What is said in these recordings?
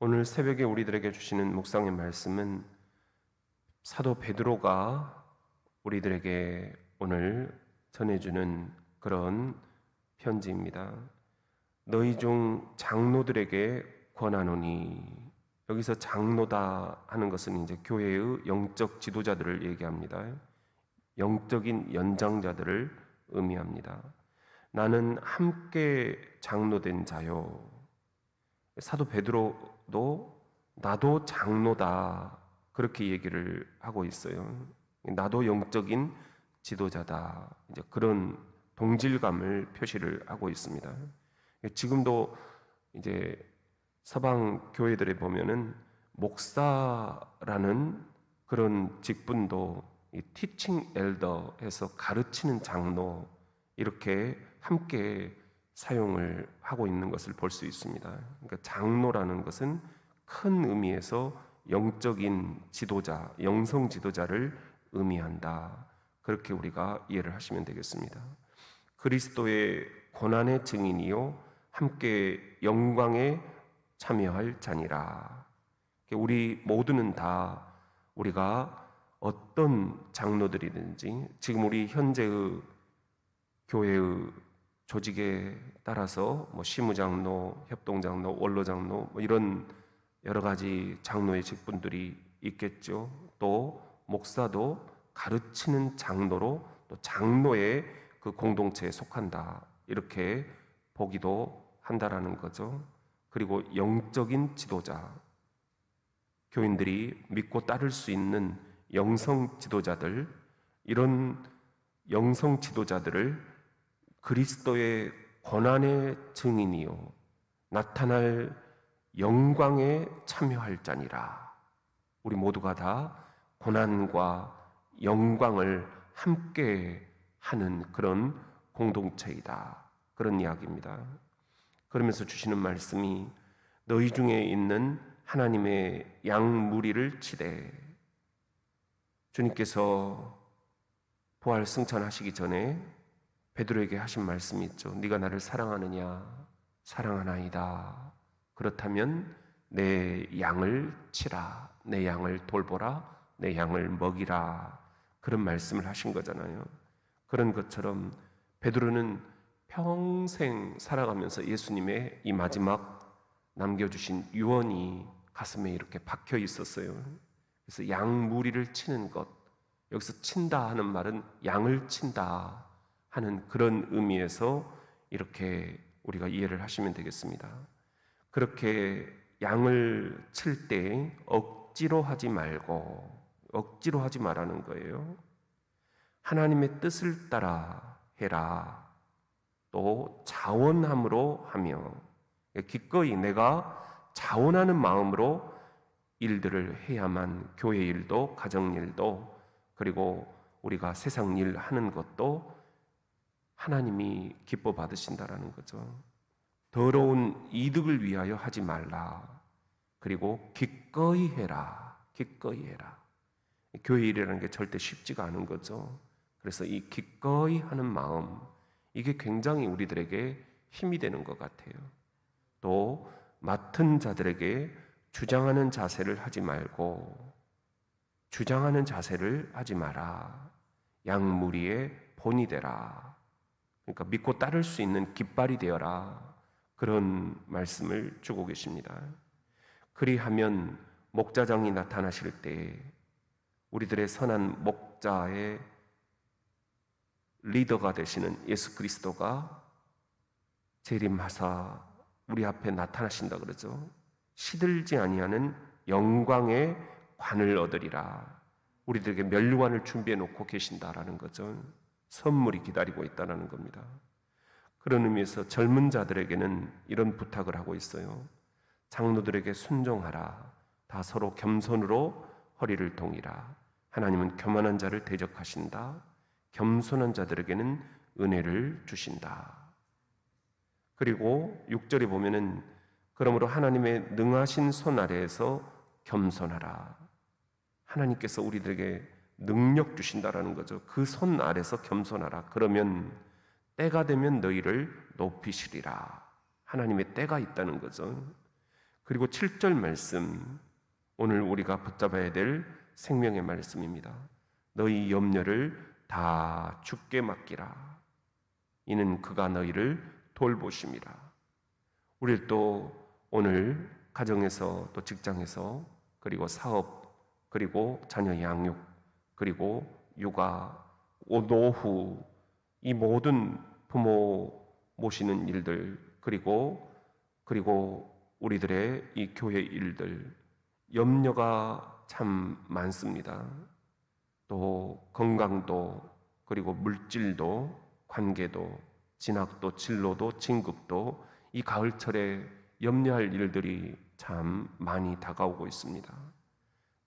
오늘 새벽에 우리들에게 주시는 묵상의 말씀은 사도 베드로가 우리들에게 오늘 전해주는 그런 편지입니다. 너희 중 장로들에게 권하노니, 여기서 장로다 하는 것은 이제 교회의 영적 지도자들을 얘기합니다. 영적인 연장자들을 의미합니다. 나는 함께 장로된 자요. 사도 베드로도 나도 장로다 그렇게 얘기를 하고 있어요. 나도 영적인 지도자다. 이제 그런 동질감을 표시를 하고 있습니다. 지금도 이제 서방 교회들에 보면은 목사라는 그런 직분도 이 티칭 엘더에서 가르치는 장로 이렇게 함께 사용을 하고 있는 것을 볼 수 있습니다. 그러니까 장로라는 것은 큰 의미에서 영적인 지도자, 영성 지도자를 의미한다. 그렇게 우리가 이해를 하시면 되겠습니다. 그리스도의 고난의 증인이요 함께 영광에 참여할 자니라. 우리 모두는 다 우리가 어떤 장로들이든지 지금 우리 현재의 교회의 조직에 따라서 시무장로, 협동장로, 원로장로 이런 여러 가지 장로의 직분들이 있겠죠. 또 목사도 가르치는 장로로 또 장로의 그 공동체에 속한다. 이렇게 보기도 한다라는 거죠. 그리고 영적인 지도자, 교인들이 믿고 따를 수 있는 영성 지도자들, 이런 영성 지도자들을 그리스도의 고난의 증인이요 나타날 영광에 참여할 자니라. 우리 모두가 다 고난과 영광을 함께 하는 그런 공동체이다. 그런 이야기입니다. 그러면서 주시는 말씀이 너희 중에 있는 하나님의 양 무리를 치되, 주님께서 부활 승천하시기 전에 베드로에게 하신 말씀이 있죠. 네가 나를 사랑하느냐? 사랑하나이다. 그렇다면 내 양을 치라. 내 양을 돌보라. 내 양을 먹이라. 그런 말씀을 하신 거잖아요. 그런 것처럼 베드로는 평생 살아가면서 예수님의 이 마지막 남겨주신 유언이 가슴에 이렇게 박혀 있었어요. 그래서 양 무리를 치는 것, 여기서 친다 하는 말은 양을 친다 하는 그런 의미에서 이렇게 우리가 이해를 하시면 되겠습니다. 그렇게 양을 칠 때 억지로 하지 말고, 억지로 하지 말라는 거예요. 하나님의 뜻을 따라 해라. 또 자원함으로 하며, 기꺼이 내가 자원하는 마음으로 일들을 해야만 교회 일도 가정 일도 그리고 우리가 세상 일 하는 것도 하나님이 기뻐 받으신다라는 거죠. 더러운 이득을 위하여 하지 말라. 그리고 기꺼이 해라. 기꺼이 해라. 교회 일이라는 게 절대 쉽지가 않은 거죠. 그래서 이 기꺼이 하는 마음, 이게 굉장히 우리들에게 힘이 되는 것 같아요. 또 맡은 자들에게 주장하는 자세를 하지 말고, 주장하는 자세를 하지 마라. 양무리의 본이 되라. 그러니까 믿고 따를 수 있는 깃발이 되어라. 그런 말씀을 주고 계십니다. 그리하면 목자장이 나타나실 때 우리들의 선한 목자의 리더가 되시는 예수 그리스도가 재림하사 우리 앞에 나타나신다 그러죠. 시들지 아니하는 영광의 관을 얻으리라. 우리들에게 면류관을 준비해 놓고 계신다라는 거죠. 선물이 기다리고 있다는 겁니다. 그런 의미에서 젊은 자들에게는 이런 부탁을 하고 있어요. 장로들에게 순종하라. 다 서로 겸손으로 허리를 동이라. 하나님은 교만한 자를 대적하신다. 겸손한 자들에게는 은혜를 주신다. 그리고 6절에 보면은 그러므로 하나님의 능하신 손 아래에서 겸손하라. 하나님께서 우리들에게 능력 주신다라는 거죠. 그 손 아래서 겸손하라. 그러면 때가 되면 너희를 높이시리라. 하나님의 때가 있다는 거죠. 그리고 7절 말씀, 오늘 우리가 붙잡아야 될 생명의 말씀입니다. 너희 염려를 다 주께 맡기라. 이는 그가 너희를 돌보심이라. 우리 또 오늘 가정에서 또 직장에서 그리고 사업 그리고 자녀 양육 그리고 육아 노후 이 모든 부모 모시는 일들 그리고 우리들의 이 교회 일들 염려가 참 많습니다. 또 건강도 그리고 물질도 관계도 진학도 진로도 진급도 이 가을철에 염려할 일들이 참 많이 다가오고 있습니다.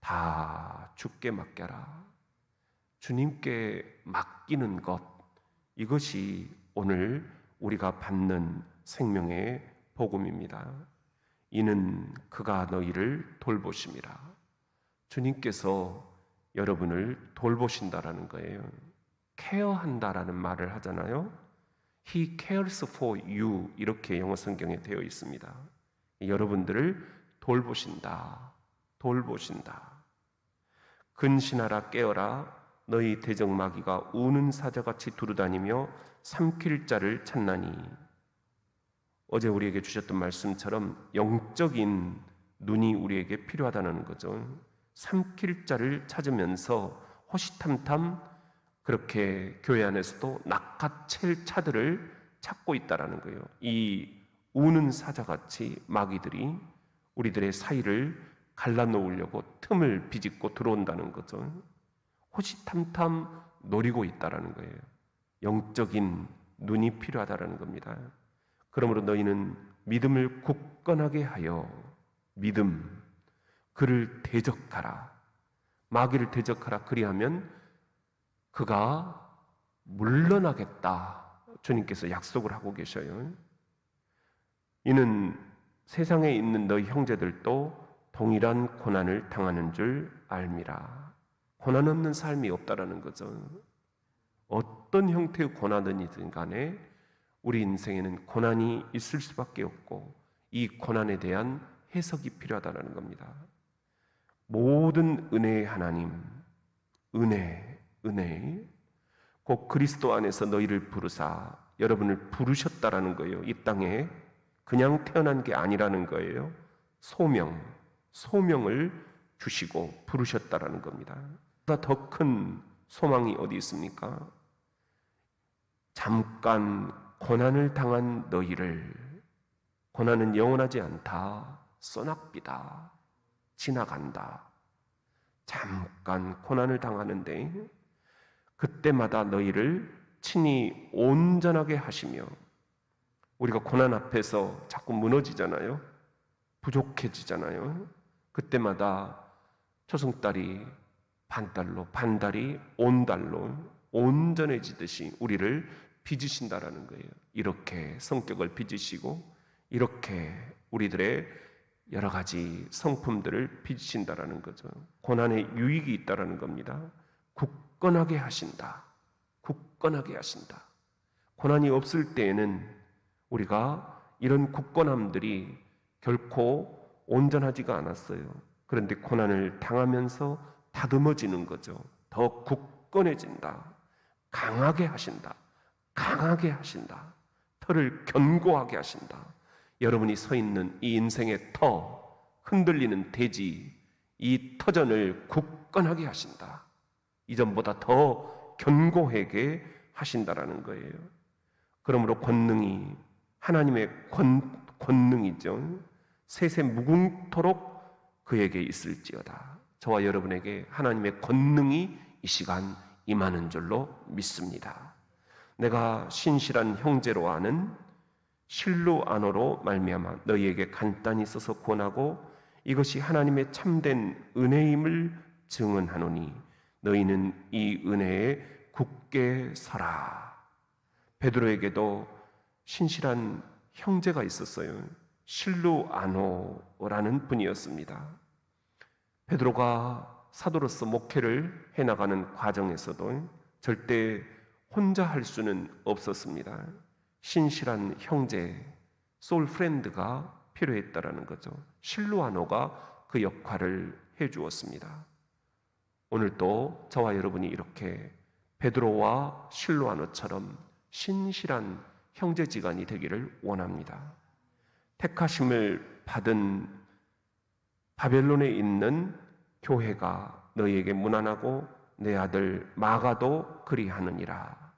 다 주께 맡겨라. 주님께 맡기는 것, 이것이 오늘 우리가 받는 생명의 복음입니다. 이는 그가 너희를 돌보심이라. 주님께서 여러분을 돌보신다라는 거예요. 케어한다라는 말을 하잖아요. He cares for you 이렇게 영어 성경에 되어 있습니다. 여러분들을 돌보신다. 근신하라 깨어라 너희 대적마귀가 우는 사자같이 두루다니며 삼킬 자를 찾나니. 어제 우리에게 주셨던 말씀처럼 영적인 눈이 우리에게 필요하다는 거죠. 삼킬 자를 찾으면서 호시탐탐 그렇게 교회 안에서도 낚아챌 차들을 찾고 있다라는 거예요. 이 우는 사자같이 마귀들이 우리들의 사이를 갈라놓으려고 틈을 비집고 들어온다는 거죠. 호시탐탐 노리고 있다라는 거예요. 영적인 눈이 필요하다라는 겁니다. 그러므로 너희는 믿음을 굳건하게 하여 그를 대적하라. 마귀를 대적하라. 그리하면 그가 물러나겠다. 주님께서 약속을 하고 계셔요. 이는 세상에 있는 너희 형제들도 동일한 고난을 당하는 줄 알미라. 고난 없는 삶이 없다라는 거죠. 어떤 형태의 고난이든 간에 우리 인생에는 고난이 있을 수밖에 없고 이 고난에 대한 해석이 필요하다는 겁니다. 모든 은혜의 하나님, 은혜, 곧 그리스도 안에서 너희를 부르사 여러분을 부르셨다라는 거예요. 이 땅에 그냥 태어난 게 아니라는 거예요. 소명을 주시고 부르셨다라는 겁니다. 더 큰 소망이 어디 있습니까? 잠깐 고난을 당한 너희를, 고난은 영원하지 않다, 소낙비다, 지나간다. 잠깐 고난을 당하는데 그때마다 너희를 친히 온전하게 하시며, 우리가 고난 앞에서 자꾸 무너지잖아요. 부족해지잖아요. 그때마다 초승달이 반달로, 반달이 온달로 온전해지듯이 우리를 빚으신다라는 거예요. 이렇게 성격을 빚으시고 이렇게 우리들의 여러 가지 성품들을 빚으신다라는 거죠. 고난에 유익이 있다라는 겁니다. 굳건하게 하신다. 고난이 없을 때에는 우리가 이런 굳건함들이 결코 온전하지가 않았어요. 그런데 고난을 당하면서 다듬어지는 거죠. 더 굳건해진다. 강하게 하신다. 털을 견고하게 하신다. 여러분이 서 있는 이 인생의 터, 흔들리는 대지, 이 터전을 굳건하게 하신다. 이전보다 더 견고하게 하신다라는 거예요. 그러므로 권능이 하나님의 권능이죠. 세세 무궁토록 그에게 있을지어다. 저와 여러분에게 하나님의 권능이 이 시간 임하는 줄로 믿습니다. 내가 신실한 형제로 아는 실루아노로 말미암아 너희에게 간단히 써서 권하고 이것이 하나님의 참된 은혜임을 증언하노니 너희는 이 은혜에 굳게 서라. 베드로에게도 신실한 형제가 있었어요. 실루아노라는 분이었습니다. 베드로가 사도로서 목회를 해나가는 과정에서도 절대 혼자 할 수는 없었습니다. 신실한 형제, 소울 프렌드가 필요했다라는 거죠. 실로아노가 그 역할을 해 주었습니다. 오늘도 저와 여러분이 이렇게 베드로와 실로아노처럼 신실한 형제지간이 되기를 원합니다. 택하심을 받은 바벨론에 있는 교회가 너희에게 문안하고 내 아들 마가도 그리하느니라.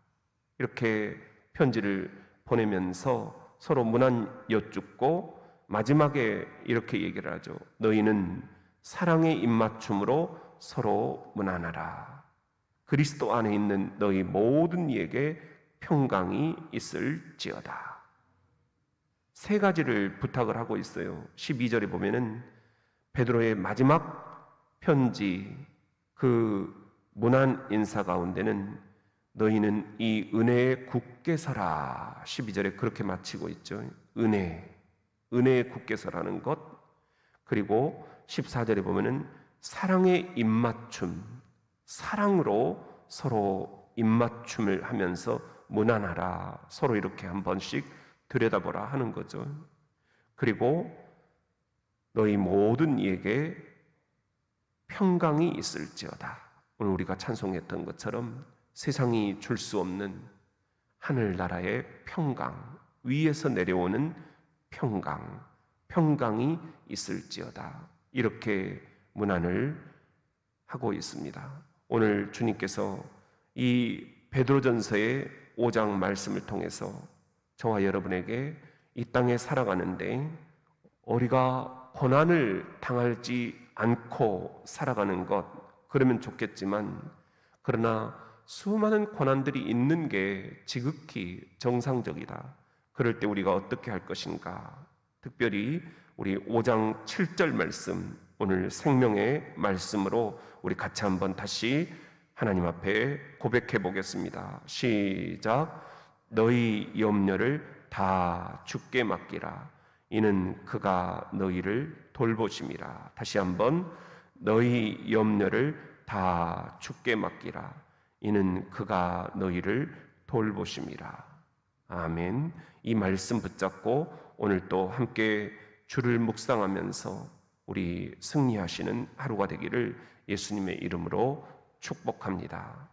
이렇게 편지를 보내면서 서로 문안 여쭙고 마지막에 이렇게 얘기를 하죠. 너희는 사랑의 입맞춤으로 서로 문안하라. 그리스도 안에 있는 너희 모든 이에게 평강이 있을지어다. 세 가지를 부탁을 하고 있어요. 12절에 보면은 베드로의 마지막 편지 그 문안 인사 가운데는 너희는 이 은혜에 굳게 서라. 12절에 그렇게 마치고 있죠. 은혜에 굳게 서라는 것. 그리고 14절에 보면은 사랑의 입맞춤, 사랑으로 서로 입맞춤을 하면서 문안하라. 서로 이렇게 한 번씩 들여다보라 하는 거죠. 그리고 너희 모든 이에게 평강이 있을지어다. 오늘 우리가 찬송했던 것처럼 세상이 줄 수 없는 하늘나라의 평강, 위에서 내려오는 평강이 있을지어다. 이렇게 문안을 하고 있습니다. 오늘 주님께서 이 베드로전서의 5장 말씀을 통해서 저와 여러분에게 이 땅에 살아가는데 우리가 고난을 당하지 않고 살아가는 것, 그러면 좋겠지만, 그러나 수많은 고난들이 있는 게 지극히 정상적이다. 그럴 때 우리가 어떻게 할 것인가? 특별히 우리 5장 7절 말씀, 오늘 생명의 말씀으로 우리 같이 한번 다시 하나님 앞에 고백해 보겠습니다. 시작. 너희 염려를 다 주께 맡기라. 이는 그가 너희를 돌보심이라. 다시 한번 너희 염려를 다 주께 맡기라. 이는 그가 너희를 돌보심이라. 아멘. 이 말씀 붙잡고 오늘 또 함께 주를 묵상하면서 우리 승리하시는 하루가 되기를 예수님의 이름으로 축복합니다.